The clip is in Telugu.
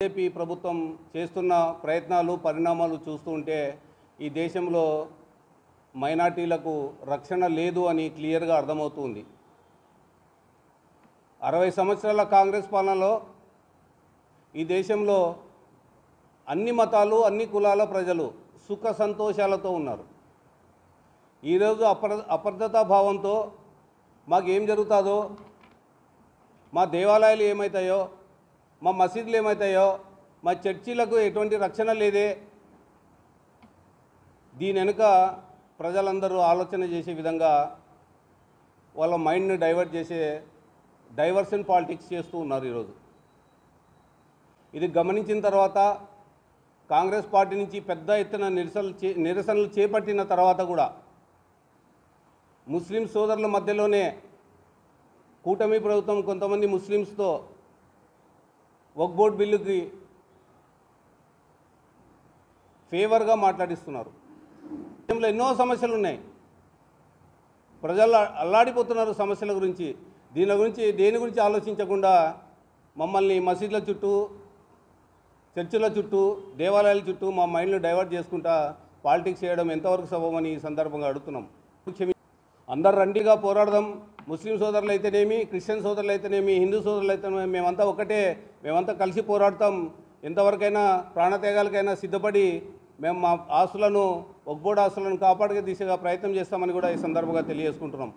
బీజేపీ ప్రభుత్వం చేస్తున్న ప్రయత్నాలు పరిణామాలు చూస్తుంటే ఈ దేశంలో మైనార్టీలకు రక్షణ లేదు అని క్లియర్గా అర్థమవుతుంది. 60 సంవత్సరాల కాంగ్రెస్ పాలనలో ఈ దేశంలో అన్ని మతాలు అన్ని కులాల ప్రజలు సుఖ సంతోషాలతో ఉన్నారు. ఈరోజు అప్రదతా భావంతో మాకేం జరుగుతుందో, మా దేవాలయాలు ఏమవుతాయో, మా మసీదులు ఏమవుతాయో, మా చర్చిలకు ఎటువంటి రక్షణ లేదే, దీని వెనుక ప్రజలందరూ ఆలోచన చేసే విధంగా వాళ్ళ మైండ్ని డైవర్ట్ చేసే డైవర్షన్ పాలిటిక్స్ చేస్తూ ఉన్నారు. ఈరోజు ఇది గమనించిన తర్వాత కాంగ్రెస్ పార్టీ నుంచి పెద్ద ఎత్తున నిరసనలు చేపట్టిన తర్వాత కూడా ముస్లిం సోదరుల మధ్యలోనే కూటమి ప్రభుత్వం కొంతమంది ముస్లిమ్స్తో వక్ఫ్ బోర్డు బిల్లుకి ఫేవర్గా మాట్లాడిస్తున్నారు. దేశంలో ఎన్నో సమస్యలు ఉన్నాయి, ప్రజలు అల్లాడిపోతున్నారు సమస్యల గురించి. దేని గురించి ఆలోచించకుండా మమ్మల్ని మసీదుల చుట్టూ, చర్చిల చుట్టూ, దేవాలయాల చుట్టూ మా మైండ్ను డైవర్ట్ చేసుకుంటా పాలిటిక్స్ చేయడం ఎంతవరకు సబబని ఈ సందర్భంగా అడుగుతున్నాం. అందరు రండిగా పోరాడదాం. ముస్లిం సోదరులు అయితేనేమి, క్రిస్టియన్ సోదరులు అయితేనేమి, హిందూ సోదరులు అయితేనేమి, మేమంతా ఒకటే, మేమంతా కలిసి పోరాడతాం. ఎంతవరకైనా ప్రాణత్యాగాలకైనా సిద్ధపడి మేము మా ఆస్తులను, వక్ఫ్ బోర్డు ఆస్తులను కాపాడే దిశగా ప్రయత్నం చేస్తామని కూడా ఈ సందర్భంగా తెలియజేసుకుంటున్నాం.